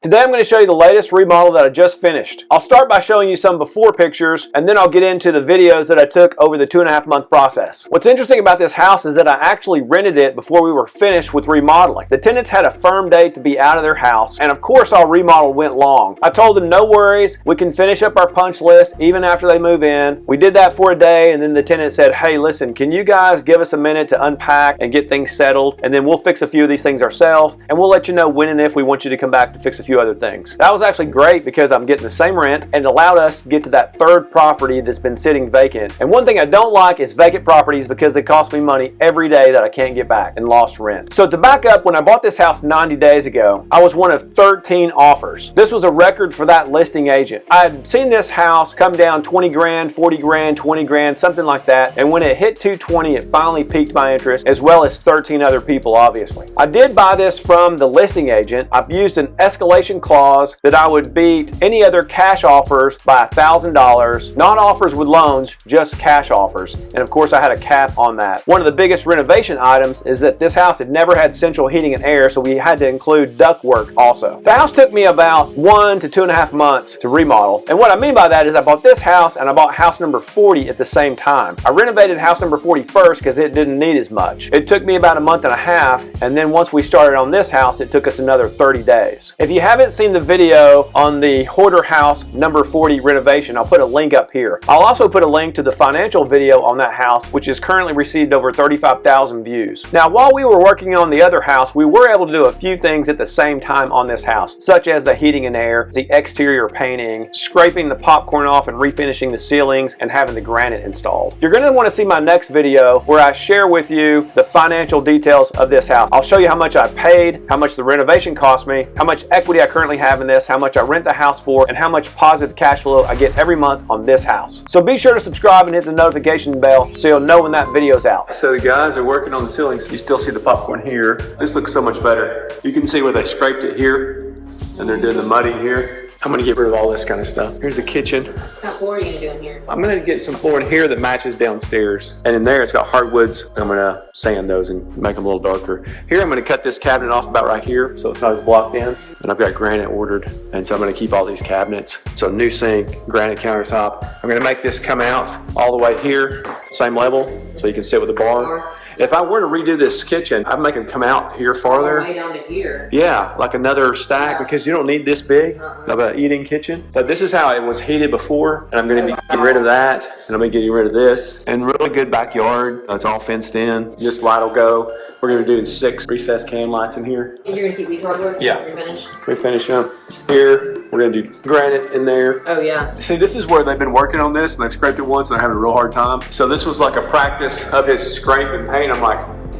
Today I'm going to show you the latest remodel that I just finished. I'll start by showing you some before pictures, and then I'll get into the videos that I took over the 2.5 month process. What's interesting about this house is that I actually rented it before we were finished with remodeling. The tenants had a firm date to be out of their house, and of course our remodel went long. I told them no worries, we can finish up our punch list even after they move in. We did that for a day, and then the tenant said, hey listen, can you guys give us a minute to unpack and get things settled, and then we'll fix a few of these things ourselves, and we'll let you know when and if we want you to come back to fix a few other things. That was actually great because I'm getting the same rent, and it allowed us to get to that third property that's been sitting vacant. And one thing I don't like is vacant properties because they cost me money every day that I can't get back and lost rent. So to back up, when I bought this house 90 days ago, I was one of 13 offers. This was a record for that listing agent. I had seen this house come down 20 grand, 40 grand, 20 grand, something like that. And when it hit 220, it finally piqued my interest, as well as 13 other people, obviously. I did buy this from the listing agent. I've used an escalation clause that I would beat any other cash offers by $1,000, not offers with loans, just cash offers. And of course I had a cap on that. One of the biggest renovation items is that this house had never had central heating and air, so we had to include ductwork also. The house took me about 1 to 2.5 months to remodel. And what I mean by that is I bought this house and I bought house number 40 at the same time. I renovated house number 40 first because it didn't need as much. It took me about a month and a half, and then once we started on this house, it took us another 30 days. If you haven't seen the video on the Hoarder House number 40 renovation, I'll put a link up here. I'll also put a link to the financial video on that house, which has currently received over 35,000 views. Now, while we were working on the other house, we were able to do a few things at the same time on this house, such as the heating and air, the exterior painting, scraping the popcorn off and refinishing the ceilings, and having the granite installed. You're going to want to see my next video where I share with you the financial details of this house. I'll show you how much I paid, how much the renovation cost me, how much equity I currently have in this, how much I rent the house for, and how much positive cash flow I get every month on this house. So be sure to subscribe and hit the notification bell so you'll know when that video's out. So the guys are working on the ceilings. You still see the popcorn here. This looks so much better. You can see where they scraped it here, and they're doing the muddy here. I'm gonna get rid of all this kind of stuff. Here's the kitchen. What floor are you gonna do in here? I'm gonna get some floor in here that matches downstairs. And in there, it's got hardwoods. I'm gonna sand those and make them a little darker. Here, I'm gonna cut this cabinet off about right here so it's not as blocked in. And I've got granite ordered. And so I'm gonna keep all these cabinets. So new sink, granite countertop. I'm gonna make this come out all the way here, same level, so you can sit with the bar. If I were to redo this kitchen, I'd make them come out here farther. Way down to here. Yeah, like another stack, because you don't need this big of an eating kitchen. But this is how it was heated before, and I'm gonna be getting rid of that, and I'm gonna get rid of this. And really good backyard. It's all fenced in. This light will go. We're gonna do 6 recessed can lights in here. And you're gonna keep these hardwoods? Yeah. Refinish? Refinish them. Here, we're gonna do granite in there. Oh yeah. See, this is where they've been working on this, and they've scraped it once, and they're having a real hard time. So this was like a practice of his scrape and paint. I'm like,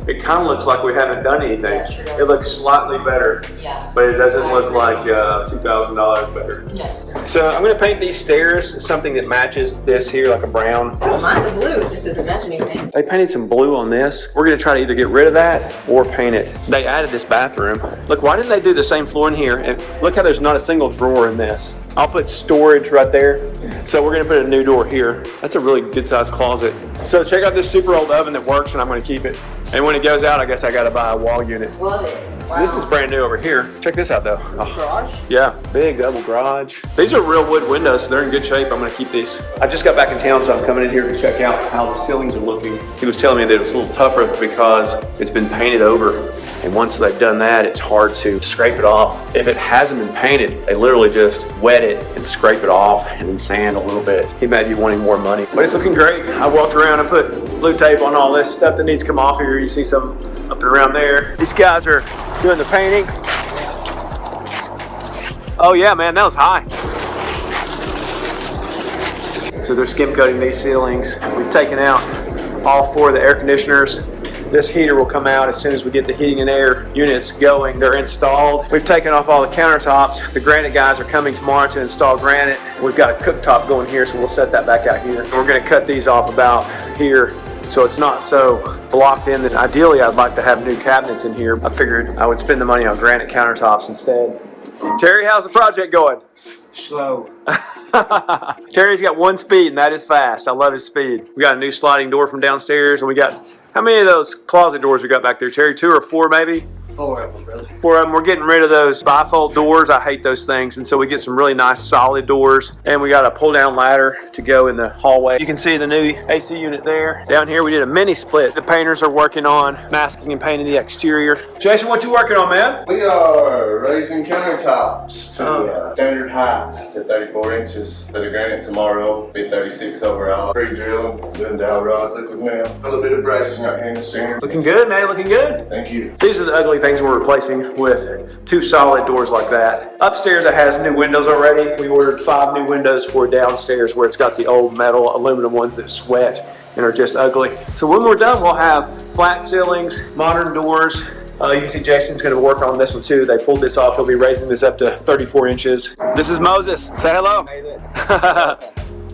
it kind of looks like we haven't done anything. Yeah, sure does. It looks slightly better, Yeah. but it doesn't look like $2,000 better. No. So I'm gonna paint these stairs something that matches this here, like a brown. Well, mine the blue, it just doesn't match anything. They painted some blue on this. We're gonna try to either get rid of that or paint it. They added this bathroom. Look, why didn't they do the same floor in here? And look how there's not a single drawer in this. I'll put storage right there. So we're gonna put a new door here. That's a really good sized closet. So check out this super old oven that works, and I'm gonna keep it. And when it goes out, I guess I gotta buy a wall unit. Love it. Wow. This is brand new over here. Check this out though. Oh, Garage? yeah, big double garage. These are real wood windows, so they're in good shape. I'm gonna keep these. I just got back in town, so I'm coming in here to check out how the ceilings are looking. He was telling me that it's a little tougher because it's been painted over. And once they've done that, it's hard to scrape it off. If it hasn't been painted, they literally just wet it and scrape it off and then sand a little bit. He may be wanting more money, but it's looking great. I walked around and put blue tape on all this stuff that needs to come off here. You see some up and around there. These guys are doing the painting. Oh yeah, man, that was high. So they're skim coating these ceilings. We've taken out all 4 of the air conditioners. This heater will come out as soon as we get the heating and air units going. They're installed. We've taken off all the countertops. The granite guys are coming tomorrow to install granite. We've got a cooktop going here, so we'll set that back out here. And we're gonna cut these off about here, so it's not so blocked in that ideally I'd like to have new cabinets in here. I figured I would spend the money on granite countertops instead. Terry, how's the project going? Slow. Terry's got 1 speed, and that is fast. I love his speed. We got a new sliding door from downstairs, and we got, how many of those closet doors we got back there, Terry? 2 or 4 maybe? 4 of them, brother. 4 of them. We're getting rid of those bifold doors. I hate those things. And so we get some really nice solid doors. And we got a pull down ladder to go in the hallway. You can see the new AC unit there. Down here we did a mini split. The painters are working on masking and painting the exterior. Jason, what you working on, man? We are raising countertops to standard height to 34 inches for the granite tomorrow. Be 36 overall. Pre-drill, doing dowel rods, liquid nail. A little bit of bracing out here in the center. Looking good, man, looking good. Thank you. These are the ugly things we're replacing with 2 solid doors like that. Upstairs it has new windows already. We ordered 5 new windows for downstairs where it's got the old metal aluminum ones that sweat and are just ugly. So when we're done, we'll have flat ceilings, modern doors. You can see Jason's going to work on this one too. They pulled this off. He'll be raising this up to 34 inches. This is Moses. Say hello.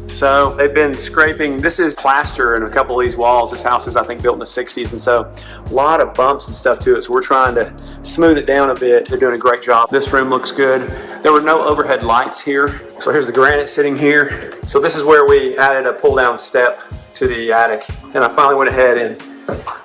So they've been scraping. This is plaster in a couple of these walls. This house is, I think, built in the 60s. And so a lot of bumps and stuff to it. So we're trying to smooth it down a bit. They're doing a great job. This room looks good. There were no overhead lights here. So here's the granite sitting here. So this is where we added a pull down step to the attic. And I finally went ahead and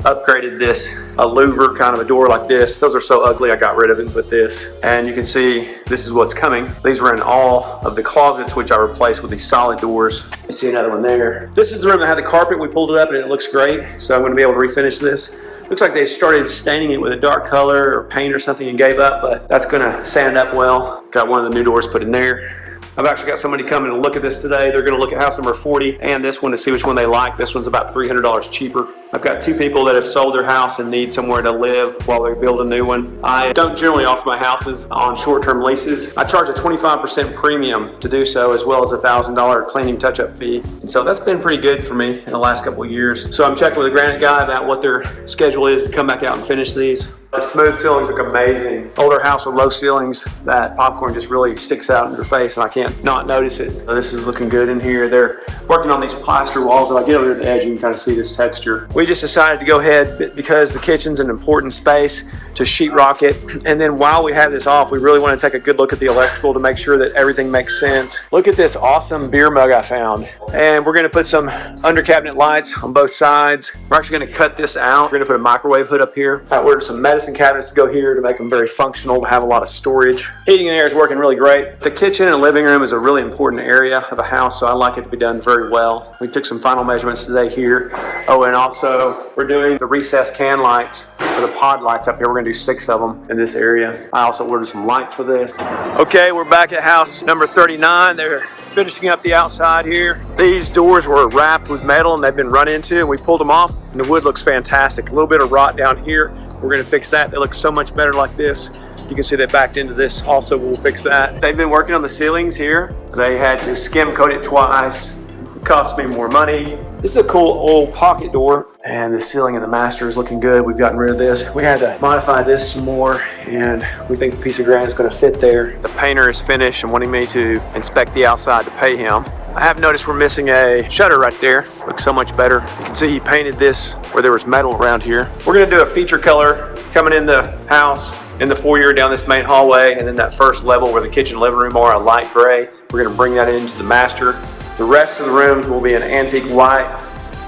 upgraded this, a louver kind of a door like this. Those are so ugly, I got rid of it and put this. And you can see this is what's coming. These were in all of the closets, which I replaced with these solid doors. You see another one there. This is the room that had the carpet. We pulled it up and it looks great. So I'm going to be able to refinish this. Looks like they started staining it with a dark color or paint or something and gave up, but that's going to sand up well. Got one of the new doors put in there. I've actually got somebody coming to look at this today. They're going to look at house number 40 and this one to see which one they like. This one's about $300 cheaper. I've got 2 people that have sold their house and need somewhere to live while they build a new one. I don't generally offer my houses on short-term leases. I charge a 25% premium to do so, as well as a $1,000 cleaning touch-up fee. And so that's been pretty good for me in the last couple of years. So I'm checking with the granite guy about what their schedule is to come back out and finish these. The smooth ceilings look amazing. Older house with low ceilings, that popcorn just really sticks out in your face and I can't not notice it. So this is looking good in here. They're working on these plaster walls. If I get over to the edge, you can kind of see this texture. We just decided to go ahead, because the kitchen's an important space, to sheetrock it. And then while we have this off, we really want to take a good look at the electrical to make sure that everything makes sense. Look at this awesome beer mug I found. And we're going to put some under cabinet lights on both sides. We're actually going to cut this out. We're going to put a microwave hood up here. I ordered some medicine cabinets to go here to make them very functional, to have a lot of storage. Heating and air is working really great. The kitchen and living room is a really important area of a house, so I like it to be done very well. We took some final measurements today here. Oh, and also we're doing the recessed can lights, or the pod lights up here. We're going to do 6 of them in this area. I also ordered some lights for this. Okay, we're back at house number 39. They're finishing up the outside here. These doors were wrapped with metal and they've been run into, and we pulled them off, and the wood looks fantastic. A little bit of rot down here. We're going to fix that. They look so much better like this. You can see they backed into this. Also, we'll fix that. They've been working on the ceilings here. They had to skim coat it twice. It cost me more money. This is a cool old pocket door, and the ceiling in the master is looking good. We've gotten rid of this. We had to modify this some more, and we think the piece of granite is going to fit there. The painter is finished and wanting me to inspect the outside to pay him. I have noticed we're missing a shutter right there. Looks so much better. You can see he painted this where there was metal around here. We're going to do a feature color coming in the house, in the foyer down this main hallway, and then that first level where the kitchen and living room are, a light gray. We're going to bring that into the master. The rest of the rooms will be an antique white.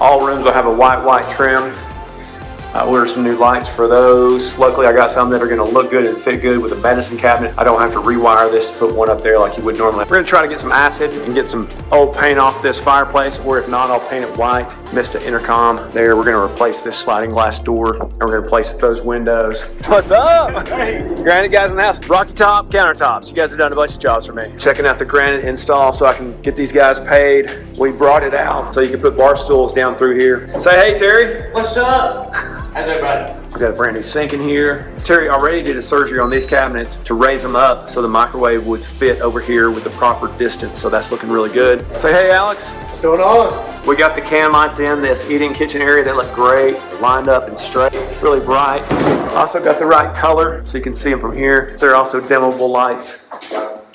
All rooms will have a white trim. I ordered some new lights for those. Luckily, I got some that are going to look good and fit good with a medicine cabinet. I don't have to rewire this to put one up there like you would normally. We're going to try to get some acid and get some old paint off this fireplace, or if not, I'll paint it white. Missed an intercom there. We're going to replace this sliding glass door, and we're going to replace those windows. What's up? Hey, granite guys in the house. Rocky Top countertops. You guys have done a bunch of jobs for me. Checking out the granite install so I can get these guys paid. We brought it out so you can put bar stools down through here. Say hey, Terry. What's up? How's everybody? We got a brand new sink in here. Terry already did a surgery on these cabinets to raise them up so the microwave would fit over here with the proper distance. So that's looking really good. Say hey, Alex. What's going on? We got the can lights in this eating kitchen area. They look great. They're lined up and straight, really bright. Also got the right color so you can see them from here. They're also dimmable lights.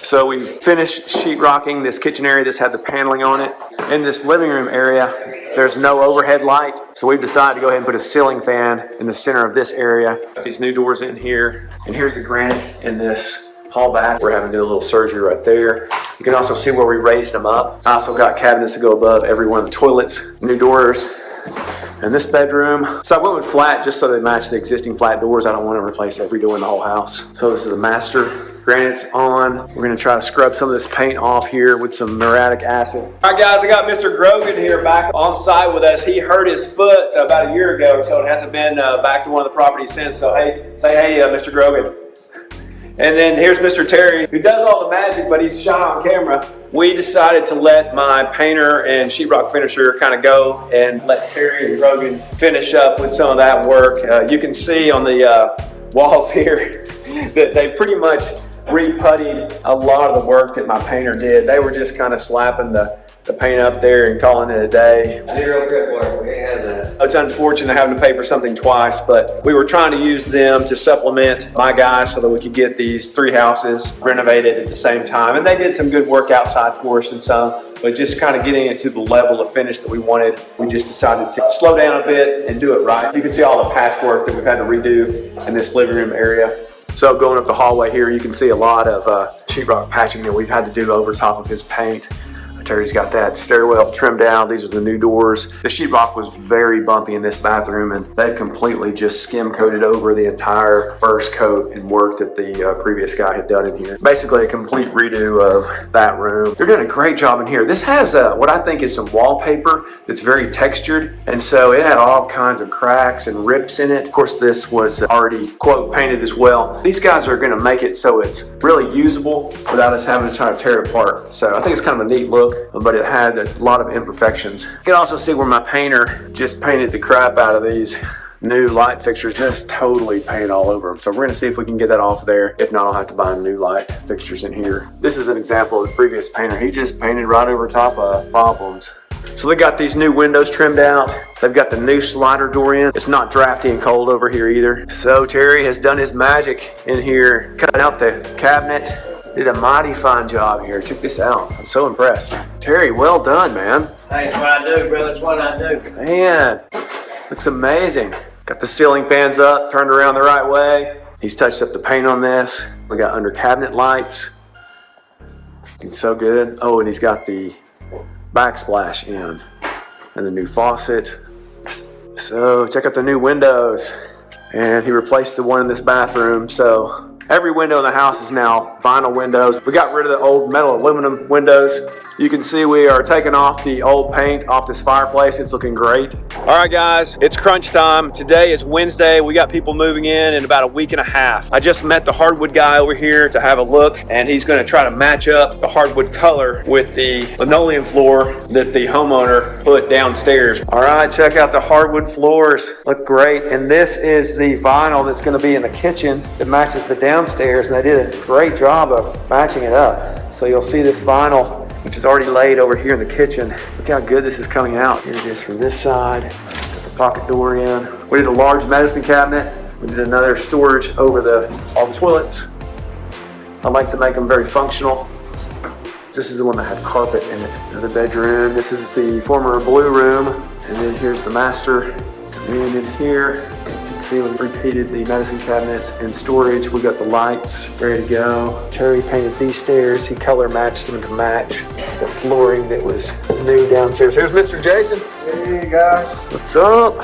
So we finished sheetrocking this kitchen area. This had the paneling on it. In this living room area, there's no overhead light. So we've decided to go ahead and put a ceiling fan in the center of this area. Got these new doors in here. And here's the granite in this hall bath. We're having to do a little surgery right there. You can also see where we raised them up. I also got cabinets to go above every one of the toilets. New doors And this bedroom, so I went with flat just so they match the existing flat doors. I don't want to replace every door in the whole house. So this is the master. Granite's on. We're gonna try to scrub some of this paint off here with some muriatic acid. All right guys, I got Mr. Grogan here back on site with us. He hurt his foot about a year ago or so. It hasn't been back to one of the properties since. So hey, say hey, Mr. Grogan. And then here's Mr. Terry, who does all the magic, but he's shy on camera. We decided to let my painter and sheetrock finisher kind of go and let Terry and Grogan finish up with some of that work. You can see on the walls here that they pretty much re-puttied a lot of the work that my painter did. They were just kind of slapping the paint up there and calling it a day. Zero good work. We had that. It's unfortunate having to pay for something twice, but we were trying to use them to supplement my guys so that we could get these 3 houses renovated at the same time. And they did some good work outside for us and some, but just kind of getting it to the level of finish that we wanted, we just decided to slow down a bit and do it right. You can see all the patchwork that we've had to redo in this living room area. So going up the hallway here, you can see a lot of sheetrock patching that we've had to do over top of his paint. Terry's got that stairwell trimmed out. These are the new doors. The sheetrock was very bumpy in this bathroom, and they've completely just skim coated over the entire first coat and work that the previous guy had done in here. Basically a complete redo of that room. They're doing a great job in here. This has what I think is some wallpaper that's very textured, and so it had all kinds of cracks and rips in it. Of course, this was already quote painted as well. These guys are gonna make it so it's really usable without us having to try to tear it apart. So I think it's kind of a neat look, but it had a lot of imperfections. You can also see where my painter just painted the crap out of these new light fixtures, just totally paint all over them. So we're gonna see if we can get that off there. If not, I'll have to buy new light fixtures in here. This is an example of the previous painter. He just painted right over top of problems. So they got these new windows trimmed out. They've got the new slider door in. It's not drafty and cold over here either. So Terry has done his magic in here, cutting out the cabinet. Did a mighty fine job here. Check this out. I'm so impressed. Terry, well done, man. Hey, it's what I do, brother. It's what I do. Man, looks amazing. Got the ceiling fans up, turned around the right way. He's touched up the paint on this. We got under cabinet lights. It's so good. Oh, and he's got the backsplash in and the new faucet. So check out the new windows. And he replaced the one in this bathroom. So every window in the house is now vinyl windows. We got rid of the old metal aluminum windows. You can see we are taking off the old paint off this fireplace. It's looking great. All right, guys, it's crunch time. Today is Wednesday. We got people moving in about a week and a half. I just met the hardwood guy over here to have a look, and he's gonna try to match up the hardwood color with the linoleum floor that the homeowner put downstairs. All right, check out the hardwood floors. Look great. And this is the vinyl that's gonna be in the kitchen that matches the downstairs, and they did a great job of matching it up. So you'll see this vinyl, which is already laid over here in the kitchen. Look how good this is coming out. Here it is from this side. Got the pocket door in. We did a large medicine cabinet. We did another storage over all the toilets. I like to make them very functional. This is the one that had carpet in it. Another bedroom. This is the former blue room. And then here's the master. And in here, you can see we repeated the medicine cabinets and storage. We got the lights ready to go. Terry painted these stairs. He color matched them to match the flooring that was new downstairs. Here's Mr. Jason. Hey, guys. What's up?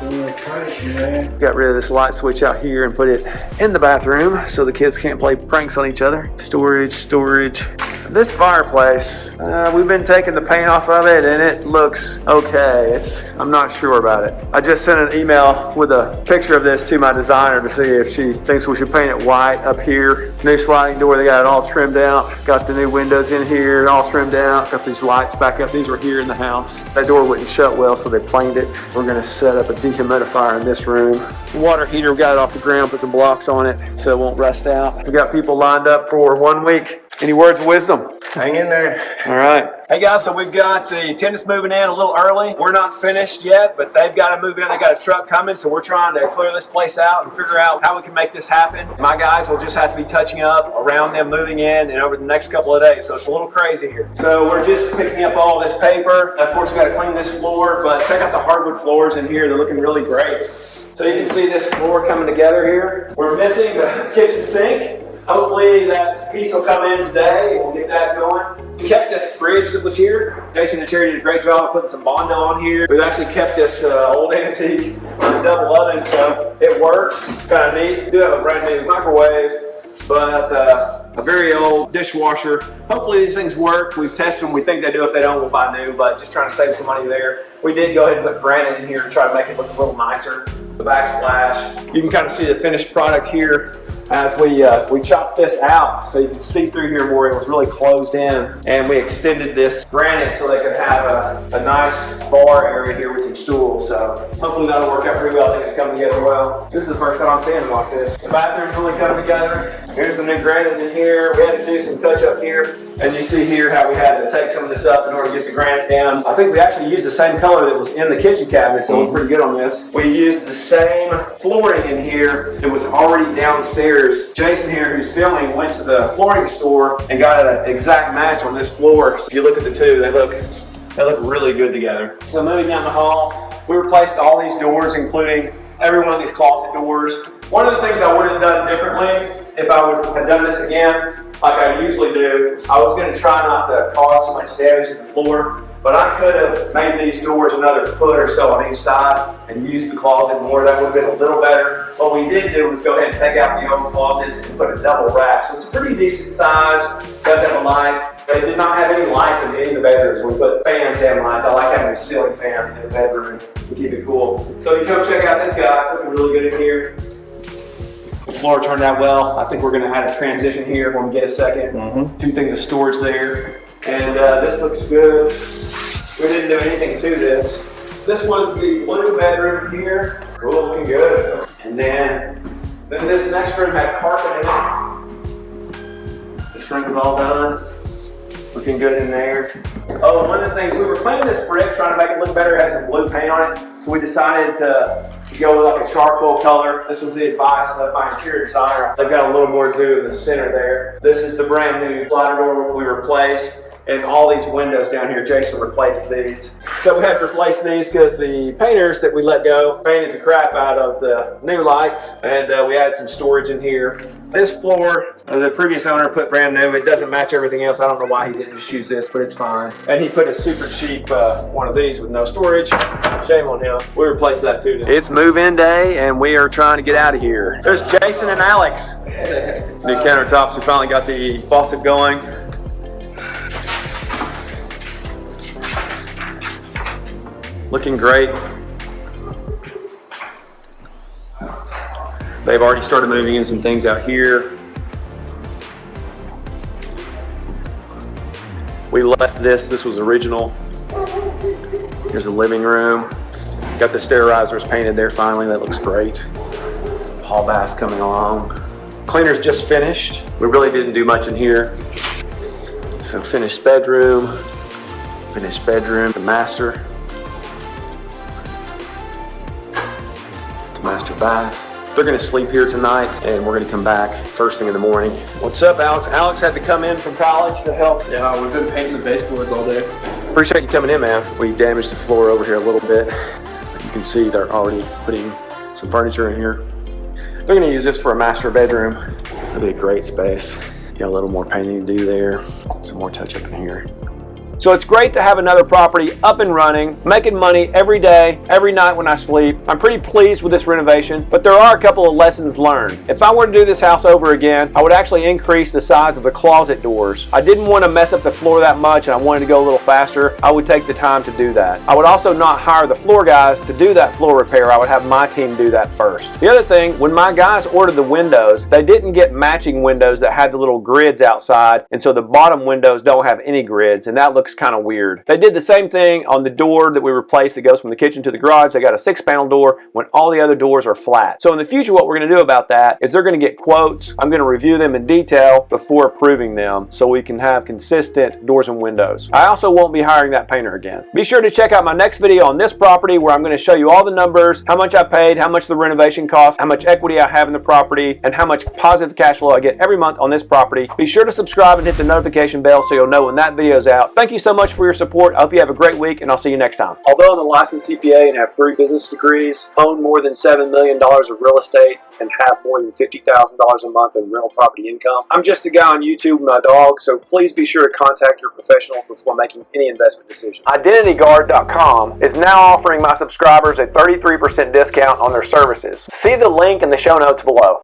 Man. Got rid of this light switch out here and put it in the bathroom so the kids can't play pranks on each other. Storage. This fireplace, we've been taking the paint off of it and it looks okay. I'm not sure about it. I just sent an email with a picture of this to my designer to see if she thinks we should paint it white up here. New sliding door, they got it all trimmed out. Got the new windows in here, all trimmed out. Got these lights back up. These were here in the house. That door wouldn't shut well, so they planed it. We're gonna set up a dehumidifier in this room. Water heater, we got it off the ground, put some blocks on it so it won't rust out. We got people lined up for 1 week. Any words of wisdom? Hang in there. All right. Hey guys, so we've got the tenants moving in a little early. We're not finished yet, but they've got to move in. They got a truck coming, so we're trying to clear this place out and figure out how we can make this happen. My guys will just have to be touching up around them moving in and over the next couple of days, so it's a little crazy here. So we're just picking up all this paper. Of course, we got to clean this floor, but check out the hardwood floors in here. They're looking really great. So you can see this floor coming together here. We're missing the kitchen sink. Hopefully that piece will come in today and we'll get that going. We kept this fridge that was here. Jason and Terry did a great job of putting some Bondo on here. We've actually kept this old antique double oven, so it works. It's kind of neat. We do have a brand new microwave, but a very old dishwasher. Hopefully these things work. We've tested them. We think they do. If they don't, we'll buy new, but just trying to save some money there. We did go ahead and put granite in here to try to make it look a little nicer. The backsplash. You can kind of see the finished product here as we chopped this out, so you can see through here more. It was really closed in, and we extended this granite so they could have a nice bar area here with some stools. So hopefully that'll work out pretty well. I think it's coming together well. This is the first time I'm seeing them like this. The bathroom's really coming together. Here's the new granite in here. We had to do some touch up here, and you see here how we had to take some of this up in order to get the granite down. I think we actually used the same color that was in the kitchen cabinet, so it looked pretty good on this. We used the same flooring in here that was already downstairs. Jason here, who's filming, went to the flooring store and got an exact match on this floor. So if you look at the two, they look really good together. So moving down the hall, we replaced all these doors, including every one of these closet doors. One of the things I would have done differently, if I would have done this again, like I usually do, I was going to try not to cause so much damage to the floor, but I could have made these doors another foot or so on each side and used the closet more. That would have been a little better. What we did do was go ahead and take out the old closets and put a double rack. So it's a pretty decent size, does have a light. They did not have any lights in any of the bedrooms. We put fans and lights. I like having a ceiling fan in the bedroom to keep it cool. So you come check out this guy. It's looking really good in here. The floor turned out well. I think we're going to add a transition here when we get a second. Two things of storage there. And this looks good. We didn't do anything to this. This was the blue bedroom here. Cool, looking good. And then this next room had carpet in it. This room was all done. Looking good in there. Oh, one of the things, we were cleaning this brick, trying to make it look better. It had some blue paint on it. So we decided to go with like a charcoal color. This was the advice of my interior designer. They've got a little more to do in the center there. This is the brand new slider door we replaced. And all these windows down here, Jason replaced these. So we had to replace these because the painters that we let go painted the crap out of the new lights, and we added some storage in here. This floor, the previous owner put brand new. It doesn't match everything else. I don't know why he didn't just use this, but it's fine. And he put a super cheap one of these with no storage. Shame on him. We replaced that too. It's move-in day, and we are trying to get out of here. There's Jason and Alex. New countertops. We finally got the faucet going. Looking great. They've already started moving in some things out here. We left this was original. Here's the living room. Got the sterilizers painted there finally, that looks great. Hall bath's coming along. Cleaner's just finished. We really didn't do much in here. So finished bedroom, the master. Master bath. They're gonna sleep here tonight, and we're gonna come back first thing in the morning. What's up, Alex? Alex had to come in from college to help. Yeah, we've been painting the baseboards all day. Appreciate you coming in, man. We damaged the floor over here a little bit. You can see they're already putting some furniture in here. They're gonna use this for a master bedroom. It'll be a great space. Got a little more painting to do there. Some more touch up in here. So it's great to have another property up and running, making money every day, every night when I sleep. I'm pretty pleased with this renovation, but there are a couple of lessons learned. If I were to do this house over again, I would actually increase the size of the closet doors. I didn't want to mess up the floor that much, and I wanted to go a little faster. I would take the time to do that. I would also not hire the floor guys to do that floor repair. I would have my team do that first. The other thing, when my guys ordered the windows, they didn't get matching windows that had the little grids outside, and so the bottom windows don't have any grids, and that looks kind of weird. They did the same thing on the door that we replaced that goes from the kitchen to the garage. They got a 6-panel door when all the other doors are flat. So in the future, what we're going to do about that is they're going to get quotes. I'm going to review them in detail before approving them so we can have consistent doors and windows. I also won't be hiring that painter again. Be sure to check out my next video on this property where I'm going to show you all the numbers, how much I paid, how much the renovation cost, how much equity I have in the property, and how much positive cash flow I get every month on this property. Be sure to subscribe and hit the notification bell so you'll know when that video is out. Thank you so much for your support. I hope you have a great week, and I'll see you next time. Although I'm a licensed CPA and have 3 business degrees, own more than $7 million of real estate, and have more than $50,000 a month in rental property income, I'm just a guy on YouTube with my dog, so please be sure to contact your professional before making any investment decision. IdentityGuard.com is now offering my subscribers a 33% discount on their services. See the link in the show notes below.